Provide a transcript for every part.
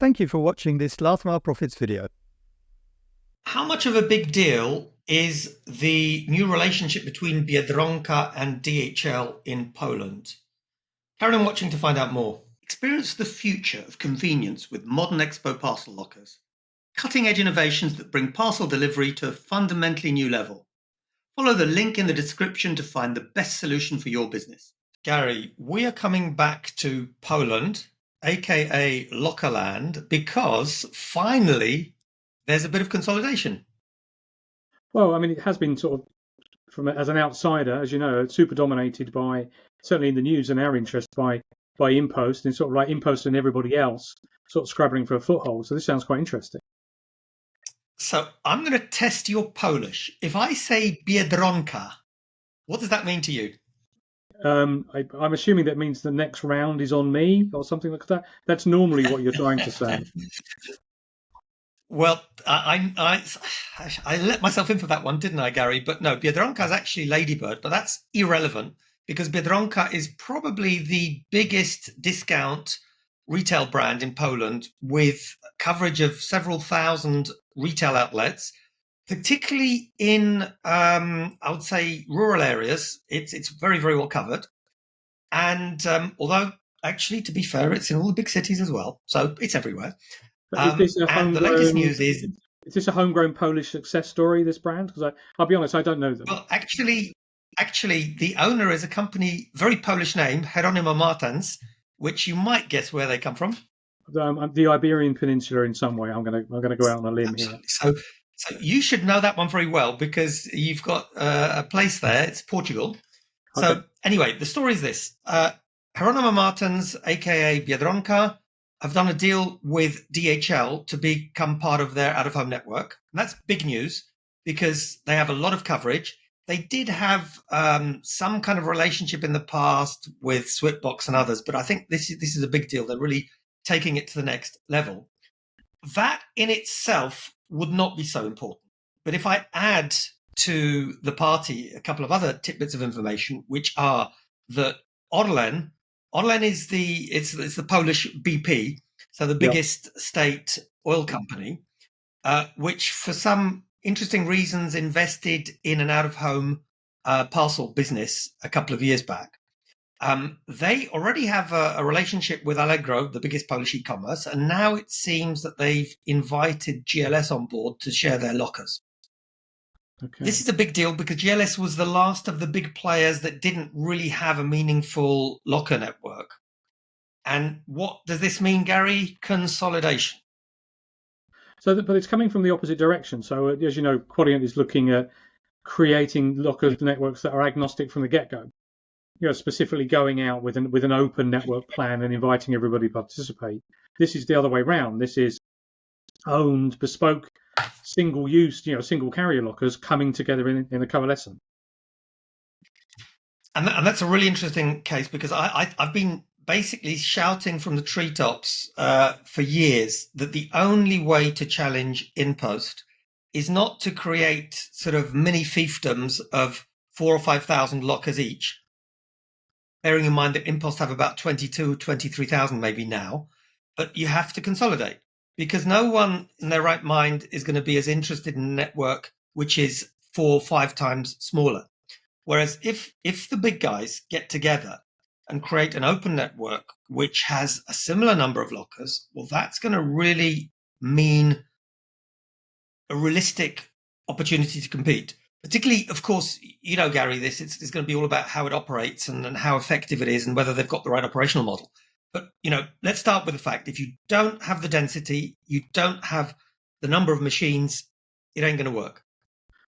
Thank you for watching this Last Mile Profits video. How much of a big deal is the new relationship between Biedronka and DHL in Poland? Carry on watching to find out more. Experience the future of convenience with modern Expo parcel lockers. Cutting-edge innovations that bring parcel delivery to a fundamentally new level. Follow the link in the description to find the best solution for your business. Gary, we are coming back to Poland, aka Lockerland, because finally there's a bit of consolidation. Well, I mean, it has been sort of, as an outsider, as you know, it's super dominated by, certainly in the news and our interest, by InPost, and sort of like InPost and everybody else sort of scrabbling for a foothold. So this sounds quite interesting. So I'm going to test your Polish. If I say Biedronka, what does that mean to you? I'm assuming that means the next round is on me or something like that. That's normally what you're trying to say. Well, I let myself in for that one, didn't I, Gary? But no, Biedronka is actually Ladybird, but that's irrelevant because Biedronka is probably the biggest discount retail brand in Poland with coverage of several thousand retail outlets, particularly in, I would say, rural areas. It's very, very well covered. And although, actually, to be fair, it's in all the big cities as well. So it's everywhere. But is this and the latest news is this a homegrown Polish success story, this brand? Because I'll be honest, I don't know them. Well, actually, the owner is a company, very Polish name, Hieronimo Martens, which you might guess where they come from. The Iberian Peninsula in some way. I'm going to go out on a limb here. So you should know that one very well because you've got a place there. It's Portugal. Okay. So anyway, the story is this. Hieronimo Martens, aka Biedronka, have done a deal with DHL to become part of their out-of-home network. And that's big news because they have a lot of coverage. They did have some kind of relationship in the past with Switbox and others, but I think this is a big deal. They're really taking it to the next level. That in itself would not be so important. But if I add to the party a couple of other tidbits of information, which are that Orlen is the Polish BP, so the biggest state oil company, which for some interesting reasons invested in an out-of-home parcel business a couple of years back. They already have a relationship with Allegro, the biggest Polish e-commerce, and now it seems that they've invited GLS on board to share their lockers. Okay. This is a big deal because GLS was the last of the big players that didn't really have a meaningful locker network. And what does this mean, Gary? Consolidation. So, but it's coming from the opposite direction. So, as you know, Quadient is looking at creating locker networks that are agnostic from the get-go. You know, specifically going out with an open network plan and inviting everybody to participate. This is the other way around. This is owned, bespoke, single-use, single carrier lockers coming together in a coalescence. And that's a really interesting case because I've been basically shouting from the treetops for years that the only way to challenge InPost is not to create sort of mini fiefdoms of 4,000 or 5,000 lockers each, bearing in mind that InPost have about 23,000 maybe now, but you have to consolidate because no one in their right mind is going to be as interested in a network which is 4 or 5 times smaller. Whereas if the big guys get together and create an open network which has a similar number of lockers, well, that's going to really mean a realistic opportunity to compete. Particularly, of course, you know, Gary, it's going to be all about how it operates and how effective it is and whether they've got the right operational model. But, let's start with the fact if you don't have the density, you don't have the number of machines, it ain't going to work.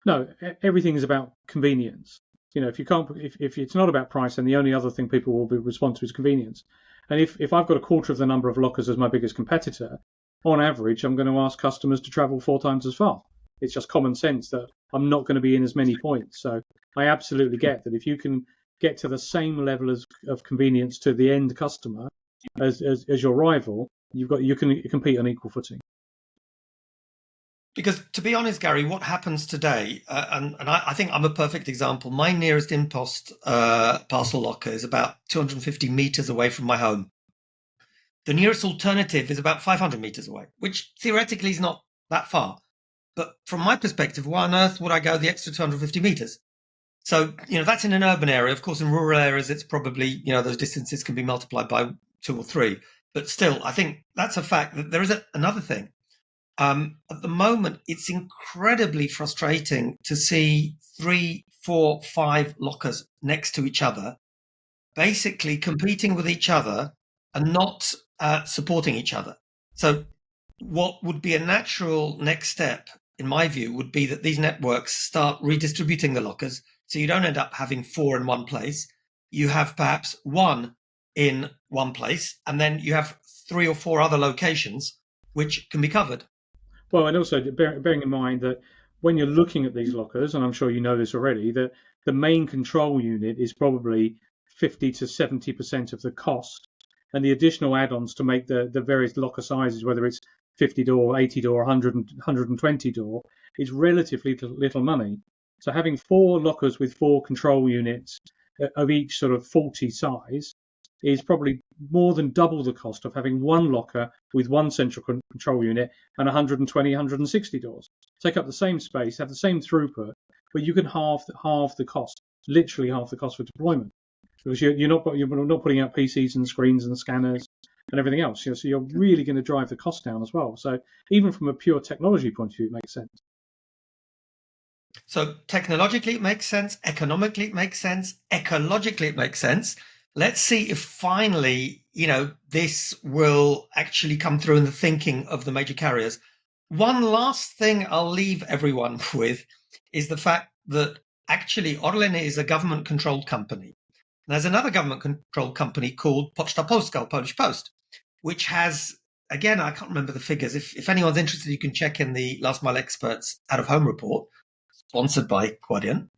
No, everything is about convenience. If it's not about price, then the only other thing people will respond to is convenience. And if I've got a quarter of the number of lockers as my biggest competitor, on average, I'm going to ask customers to travel 4 times as far. It's just common sense that I'm not going to be in as many points. So I absolutely get that if you can get to the same level of convenience to the end customer as your rival, you can compete on equal footing. Because to be honest, Gary, what happens today, and I think I'm a perfect example. My nearest InPost parcel locker is about 250 meters away from my home. The nearest alternative is about 500 meters away, which theoretically is not that far. But from my perspective, why on earth would I go the extra 250 meters? So, that's in an urban area. Of course, in rural areas, it's probably, those distances can be multiplied by 2 or 3. But still, I think that's a fact. That there is another thing. At the moment, it's incredibly frustrating to see 3, 4, 5 lockers next to each other, basically competing with each other and not supporting each other. So what would be a natural next step, in my view, would be that these networks start redistributing the lockers, so you don't end up having 4 in one place. You have perhaps 1 in one place, and then you have 3 or 4 other locations which can be covered. Well, and also bearing in mind that when you're looking at these lockers, and I'm sure you know this already, that the main control unit is probably 50 to 70% of the cost, and the additional add-ons to make the various locker sizes, whether it's 50 door, 80 door, 100, 120 door, is relatively little money. So having 4 lockers with 4 control units of each sort of 40 size is probably more than double the cost of having 1 locker with 1 central control unit and 120, 160 doors. Take up the same space, have the same throughput, but you can halve the cost, literally half the cost for deployment, because you're not putting out PCs and screens and scanners and everything else. So you're really going to drive the cost down as well. So even from a pure technology point of view, it makes sense. So technologically, it makes sense. Economically, it makes sense. Ecologically, it makes sense. Let's see if finally, this will actually come through in the thinking of the major carriers. One last thing I'll leave everyone with is the fact that actually Orlen is a government-controlled company. There's another government-controlled company called Poczta Polska, or Polish Post, which has, again, I can't remember the figures. If anyone's interested, you can check in the Last Mile Experts out-of-home report, sponsored by Quadient.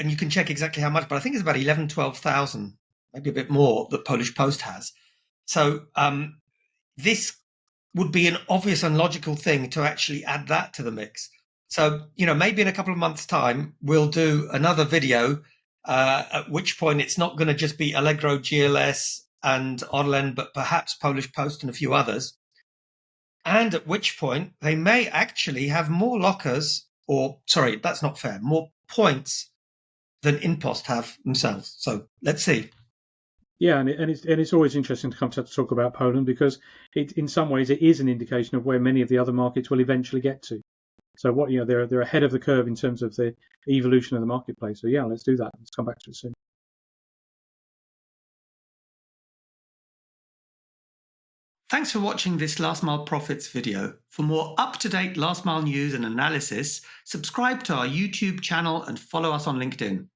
And you can check exactly how much, but I think it's about 11, 12,000, maybe a bit more, that Polish Post has. So this would be an obvious and logical thing to actually add that to the mix. So, maybe in a couple of months' time, we'll do another video, at which point it's not going to just be Allegro, GLS, and Orlen, but perhaps Polish Post and a few others. And at which point they may actually have more lockers, or, sorry, that's not fair, more points than InPost have themselves. So let's see. Yeah, and it's always interesting to come to talk about Poland, because in some ways it is an indication of where many of the other markets will eventually get to. So they're ahead of the curve in terms of the evolution of the marketplace. So yeah, let's do that. Let's come back to it soon. Thanks for watching this Last Mile Profits video. For more up-to-date last mile news and analysis, subscribe to our YouTube channel and follow us on LinkedIn.